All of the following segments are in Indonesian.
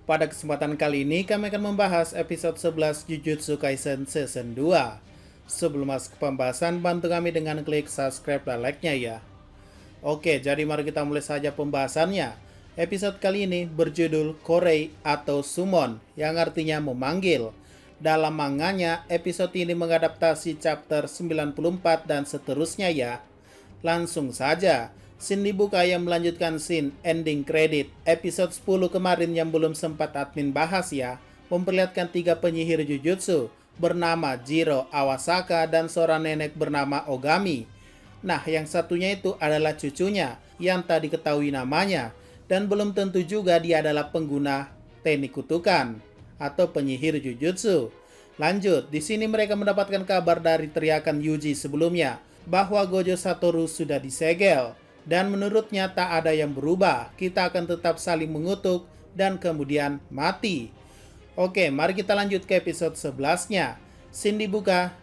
Pada kesempatan kali ini kami akan membahas episode 11 Jujutsu Kaisen Season 2. Sebelum masuk ke pembahasan, bantu kami dengan klik subscribe dan like-nya ya. Oke, jadi mari kita mulai saja pembahasannya. Episode kali ini berjudul Korei atau Summon, yang artinya memanggil. Dalam manganya, episode ini mengadaptasi chapter 94 dan seterusnya ya. Langsung saja, scene dibuka yang melanjutkan scene ending credit episode 10 kemarin yang belum sempat admin bahas ya, memperlihatkan 3 penyihir Jujutsu bernama Jiro Awasaka dan seorang nenek bernama Ogami. Nah, yang satunya itu adalah cucunya yang tak diketahui namanya dan belum tentu juga dia adalah pengguna teknik kutukan atau penyihir Jujutsu. Lanjut, di sini mereka mendapatkan kabar dari teriakan Yuji sebelumnya bahwa Gojo Satoru sudah disegel. Dan menurutnya tak ada yang berubah, kita akan tetap saling mengutuk dan kemudian mati. Oke, mari kita lanjut ke episode 11-nya. Scene dibuka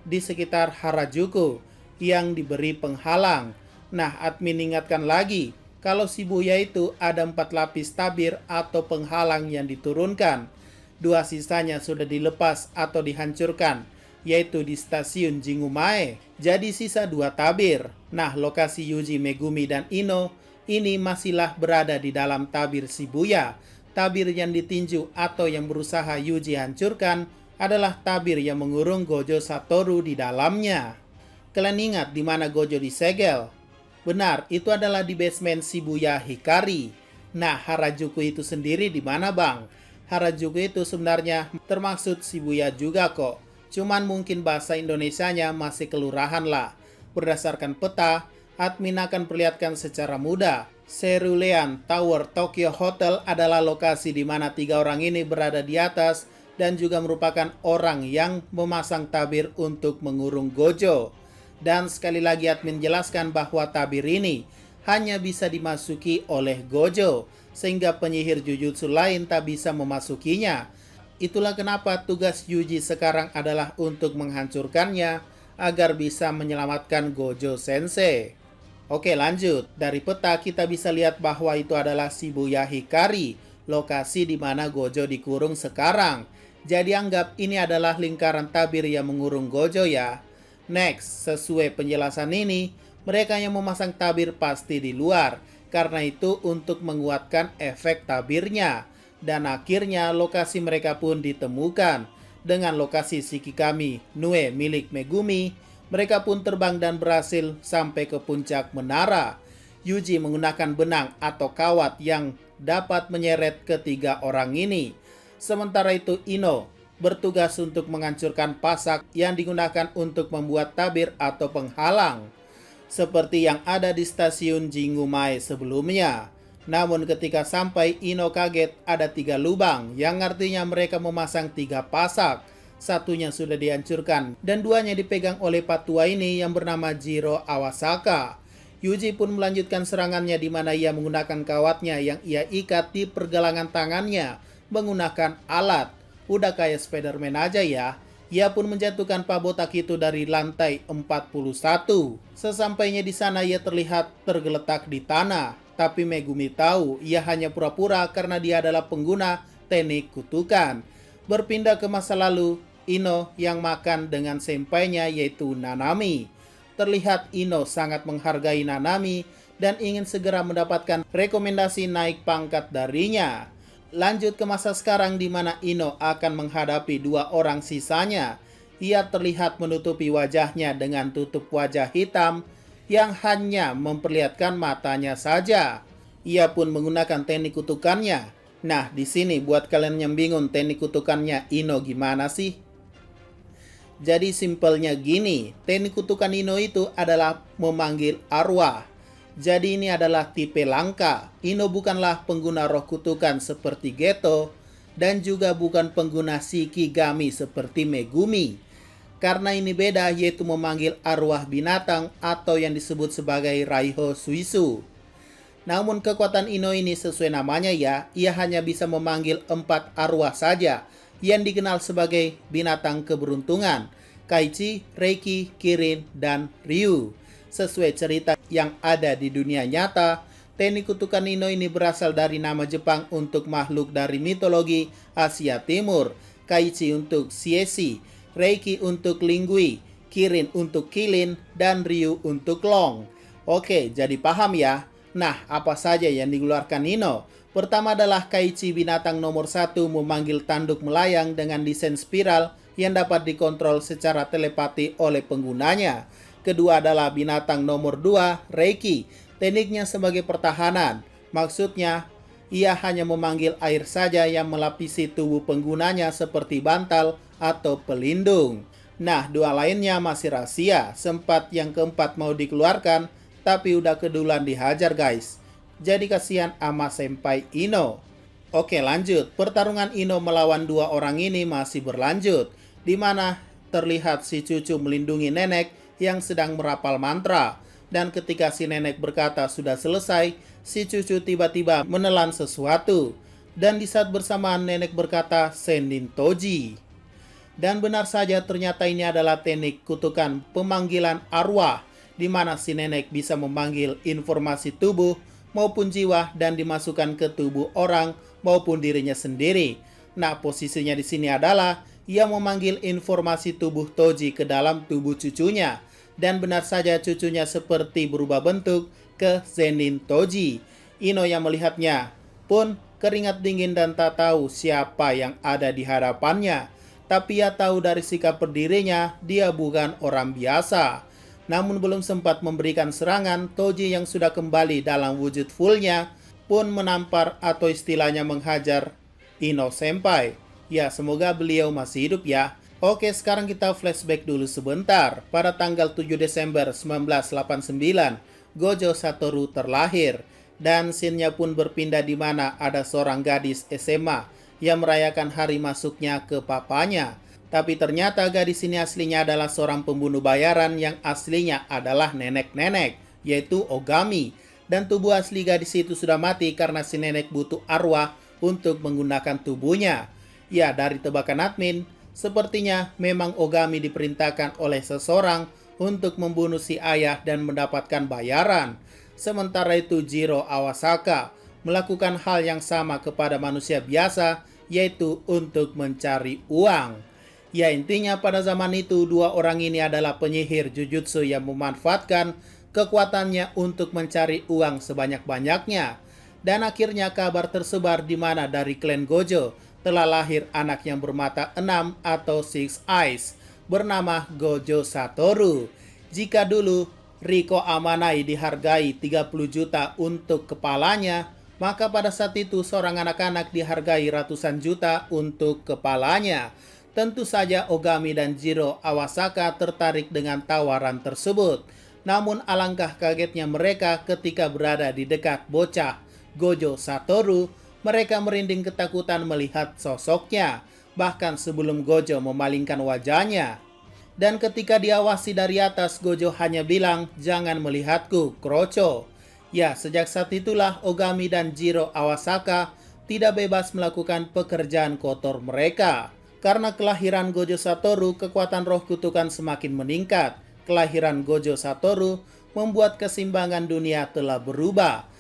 di sekitar Harajuku yang diberi penghalang. Nah, admin ingatkan lagi, kalau Shibuya itu ada 4 lapis tabir atau penghalang yang diturunkan. 2 sisanya sudah dilepas atau dihancurkan, yaitu di stasiun Jingumae. Jadi sisa 2 tabir. Nah, lokasi Yuji, Megumi, dan Ino ini masihlah berada di dalam tabir Shibuya. Tabir yang ditinju atau yang berusaha Yuji hancurkan adalah tabir yang mengurung Gojo Satoru di dalamnya. Kalian ingat di mana Gojo disegel? Benar, itu adalah di basement Shibuya Hikari. Nah, Harajuku itu sendiri di mana, Bang? Harajuku itu sebenarnya termaksud Shibuya juga kok. Cuman mungkin bahasa Indonesianya masih kelurahan lah. Berdasarkan peta, admin akan perlihatkan secara mudah. Cerulean Tower Tokyo Hotel adalah lokasi di mana 3 orang ini berada di atas dan juga merupakan orang yang memasang tabir untuk mengurung Gojo. Dan sekali lagi admin jelaskan bahwa tabir ini hanya bisa dimasuki oleh Gojo, sehingga penyihir Jujutsu lain tak bisa memasukinya. Itulah kenapa tugas Yuji sekarang adalah untuk menghancurkannya agar bisa menyelamatkan Gojo Sensei. Oke, lanjut. Dari peta kita bisa lihat bahwa itu adalah Shibuya Hikari, lokasi di mana Gojo dikurung sekarang. Jadi anggap ini adalah lingkaran tabir yang mengurung Gojo ya. Next, sesuai penjelasan ini, mereka yang memasang tabir pasti di luar. Karena itu untuk menguatkan efek tabirnya. Dan akhirnya lokasi mereka pun ditemukan. Dengan lokasi Shikigami Nue milik Megumi, mereka pun terbang dan berhasil sampai ke puncak menara. Yuji menggunakan benang atau kawat yang dapat menyeret ketiga orang ini. Sementara itu Ino bertugas untuk menghancurkan pasak yang digunakan untuk membuat tabir atau penghalang, seperti yang ada di stasiun Jingumae sebelumnya. Namun ketika sampai, Ino kaget ada 3 lubang, yang artinya mereka memasang 3 pasak. Satunya sudah dihancurkan dan 2-nya dipegang oleh patua ini yang bernama Jiro Awasaka. Yuji pun melanjutkan serangannya di mana ia menggunakan kawatnya yang ia ikat di pergelangan tangannya menggunakan alat. Udah kayak Spiderman aja ya. Ia pun menjatuhkan Pak Botak itu dari lantai 41. Sesampainya di sana ia terlihat tergeletak di tanah. Tapi Megumi tahu ia hanya pura-pura karena dia adalah pengguna teknik kutukan. Berpindah ke masa lalu, Ino yang makan dengan senpainya yaitu Nanami. Terlihat Ino sangat menghargai Nanami dan ingin segera mendapatkan rekomendasi naik pangkat darinya. Lanjut ke masa sekarang di mana Ino akan menghadapi 2 orang sisanya. Ia terlihat menutupi wajahnya dengan tutup wajah hitam yang hanya memperlihatkan matanya saja. Ia pun menggunakan teknik kutukannya. Nah, di sini buat kalian yang bingung teknik kutukannya Ino gimana sih? Jadi simpelnya gini, teknik kutukan Ino itu adalah memanggil arwah. Jadi ini adalah tipe langka. Ino bukanlah pengguna roh kutukan seperti Geto dan juga bukan pengguna Shikigami seperti Megumi. Karena ini beda, yaitu memanggil arwah binatang atau yang disebut sebagai Raiho Suisu. Namun kekuatan Ino ini sesuai namanya ya, ia hanya bisa memanggil 4 arwah saja yang dikenal sebagai binatang keberuntungan, Kaichi, Reiki, Kirin, dan Ryu. Sesuai cerita yang ada di dunia nyata, Teknik kutukan Ino ini berasal dari nama Jepang untuk makhluk dari mitologi Asia Timur, Kaichi untuk Sieshi, Reiki untuk Lingui, Kirin untuk Kilin, dan Ryu untuk Long. Oke, jadi paham ya? Nah, apa saja yang dikeluarkan Ino? Pertama adalah Kaichi, binatang nomor 1, memanggil tanduk melayang dengan desain spiral yang dapat dikontrol secara telepati oleh penggunanya. Kedua adalah binatang nomor 2, Reiki. Tekniknya sebagai pertahanan. Maksudnya, ia hanya memanggil air saja yang melapisi tubuh penggunanya seperti bantal atau pelindung. Nah, dua lainnya masih rahasia. Sempat yang keempat mau dikeluarkan, tapi udah keduluan dihajar guys. Jadi kasihan ama senpai Ino. Oke, lanjut. Pertarungan Ino melawan dua orang ini masih berlanjut, di mana terlihat si cucu melindungi nenek yang sedang merapal mantra. Dan ketika si nenek berkata sudah selesai, si cucu tiba-tiba menelan sesuatu. Dan di saat bersamaan nenek berkata Sennin Toji. Dan benar saja ternyata ini adalah teknik kutukan pemanggilan arwah, di mana si nenek bisa memanggil informasi tubuh maupun jiwa dan dimasukkan ke tubuh orang maupun dirinya sendiri. Nah, posisinya di sini adalah ia memanggil informasi tubuh Toji ke dalam tubuh cucunya. Dan benar saja cucunya seperti berubah bentuk ke Sennin Toji. Ino yang melihatnya pun keringat dingin dan tak tahu siapa yang ada di hadapannya. Tapi ia tahu dari sikap berdirinya, dia bukan orang biasa. Namun belum sempat memberikan serangan, Toji yang sudah kembali dalam wujud fullnya pun menampar atau istilahnya menghajar Ino senpai. Ya, semoga beliau masih hidup ya. Oke, sekarang kita flashback dulu sebentar. Pada tanggal 7 Desember 1989, Gojo Satoru terlahir. Dan scene-nya pun berpindah di mana ada seorang gadis SMA yang merayakan hari masuknya ke papanya. Tapi ternyata gadis ini aslinya adalah seorang pembunuh bayaran yang aslinya adalah nenek-nenek, yaitu Ogami. Dan tubuh asli gadis itu sudah mati karena si nenek butuh arwah untuk menggunakan tubuhnya. Ya, dari tebakan admin, sepertinya memang Ogami diperintahkan oleh seseorang untuk membunuh si ayah dan mendapatkan bayaran. Sementara itu Jiro Awasaka melakukan hal yang sama kepada manusia biasa, yaitu untuk mencari uang. Ya, intinya pada zaman itu dua orang ini adalah penyihir jujutsu yang memanfaatkan kekuatannya untuk mencari uang sebanyak-banyaknya. Dan akhirnya kabar tersebar di mana dari klan Gojo telah lahir anak yang bermata 6 atau Six Eyes bernama Gojo Satoru. Jika dulu Riko Amanai dihargai 30 juta untuk kepalanya, maka pada saat itu seorang anak-anak dihargai ratusan juta untuk kepalanya. Tentu saja Ogami dan Jiro Awasaka tertarik dengan tawaran tersebut. Namun alangkah kagetnya mereka ketika berada di dekat bocah Gojo Satoru. Mereka merinding ketakutan melihat sosoknya, bahkan sebelum Gojo memalingkan wajahnya. Dan ketika diawasi dari atas, Gojo hanya bilang, "Jangan melihatku, kroco." Ya, sejak saat itulah Ogami dan Jiro Awasaka tidak bebas melakukan pekerjaan kotor mereka. Karena kelahiran Gojo Satoru, kekuatan roh kutukan semakin meningkat. Kelahiran Gojo Satoru membuat keseimbangan dunia telah berubah.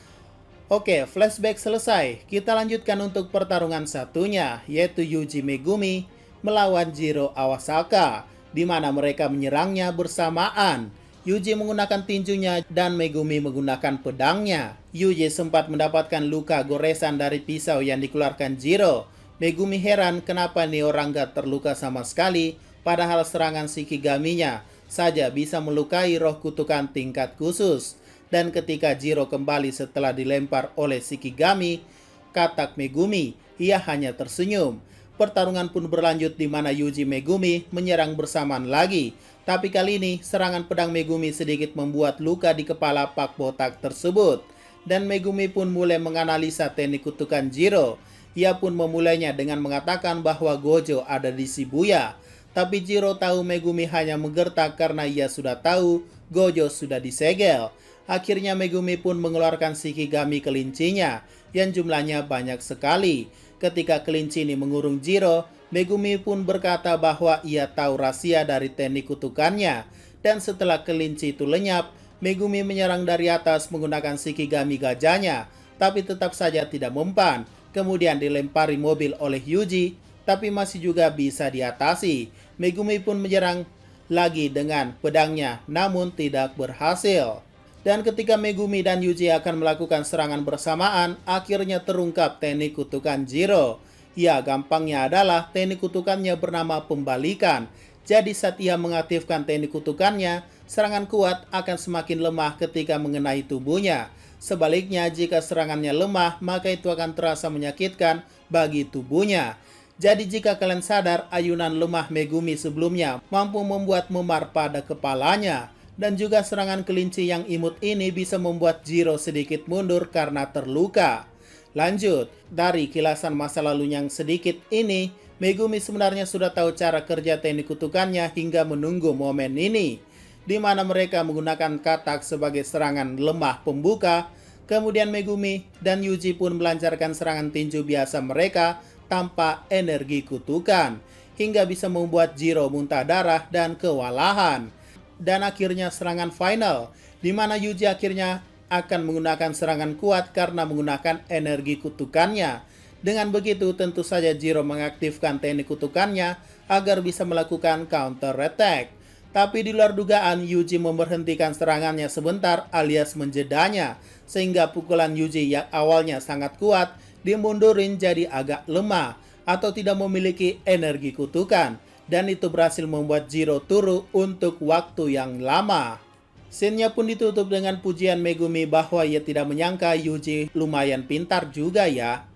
Oke, flashback selesai. Kita lanjutkan untuk pertarungan satunya, yaitu Yuji Megumi melawan Jiro Awasaka, di mana mereka menyerangnya bersamaan. Yuji menggunakan tinjunya dan Megumi menggunakan pedangnya. Yuji sempat mendapatkan luka goresan dari pisau yang dikeluarkan Jiro. Megumi heran kenapa nih orang gak terluka sama sekali, padahal serangan Shikigaminya saja bisa melukai roh kutukan tingkat khusus. Dan ketika Jiro kembali setelah dilempar oleh Shikigami, katak Megumi, ia hanya tersenyum. Pertarungan pun berlanjut di mana Yuji Megumi menyerang bersamaan lagi. Tapi kali ini serangan pedang Megumi sedikit membuat luka di kepala Pak Botak tersebut. Dan Megumi pun mulai menganalisa teknik kutukan Jiro. Ia pun memulainya dengan mengatakan bahwa Gojo ada di Shibuya. Tapi Jiro tahu Megumi hanya menggertak karena ia sudah tahu Gojo sudah disegel. Akhirnya Megumi pun mengeluarkan Shikigami kelincinya yang jumlahnya banyak sekali. Ketika kelinci ini mengurung Jiro, Megumi pun berkata bahwa ia tahu rahasia dari teknik kutukannya. Dan setelah kelinci itu lenyap, Megumi menyerang dari atas menggunakan Shikigami gajahnya, tapi tetap saja tidak mempan. Kemudian dilempari mobil oleh Yuji, tapi masih juga bisa diatasi. Megumi pun menyerang lagi dengan pedangnya, namun tidak berhasil. Dan ketika Megumi dan Yuji akan melakukan serangan bersamaan, akhirnya terungkap teknik kutukan Jiro. Ya, gampangnya adalah teknik kutukannya bernama pembalikan. Jadi saat ia mengaktifkan teknik kutukannya, serangan kuat akan semakin lemah ketika mengenai tubuhnya. Sebaliknya, jika serangannya lemah, maka itu akan terasa menyakitkan bagi tubuhnya. Jadi jika kalian sadar, ayunan lemah Megumi sebelumnya mampu membuat memar pada kepalanya. Dan juga serangan kelinci yang imut ini bisa membuat Jiro sedikit mundur karena terluka. Lanjut, dari kilasan masa lalu yang sedikit ini, Megumi sebenarnya sudah tahu cara kerja teknik kutukannya hingga menunggu momen ini, di mana mereka menggunakan katak sebagai serangan lemah pembuka. Kemudian Megumi dan Yuji pun melancarkan serangan tinju biasa mereka tanpa energi kutukan, hingga bisa membuat Jiro muntah darah dan kewalahan. Dan akhirnya serangan final, di mana Yuji akhirnya akan menggunakan serangan kuat karena menggunakan energi kutukannya. Dengan begitu tentu saja Jiro mengaktifkan teknik kutukannya agar bisa melakukan counter attack. Tapi di luar dugaan, Yuji memberhentikan serangannya sebentar alias menjedanya, sehingga pukulan Yuji yang awalnya sangat kuat dimundurin jadi agak lemah atau tidak memiliki energi kutukan. Dan itu berhasil membuat Jiro turu untuk waktu yang lama. Scene-nya pun ditutup dengan pujian Megumi bahwa ia tidak menyangka Yuji lumayan pintar juga ya.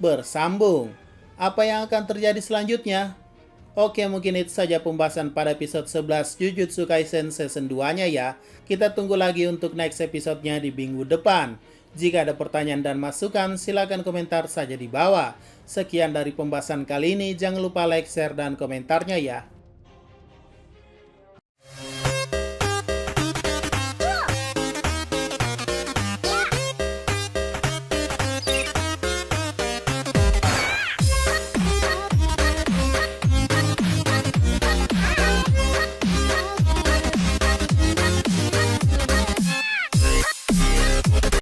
Bersambung, apa yang akan terjadi selanjutnya? Oke, mungkin itu saja pembahasan pada episode 11 Jujutsu Kaisen Season 2-nya ya. Kita tunggu lagi untuk next episode-nya di minggu depan. Jika ada pertanyaan dan masukan, silakan komentar saja di bawah. Sekian dari pembahasan kali ini, jangan lupa like, share, dan komentarnya ya.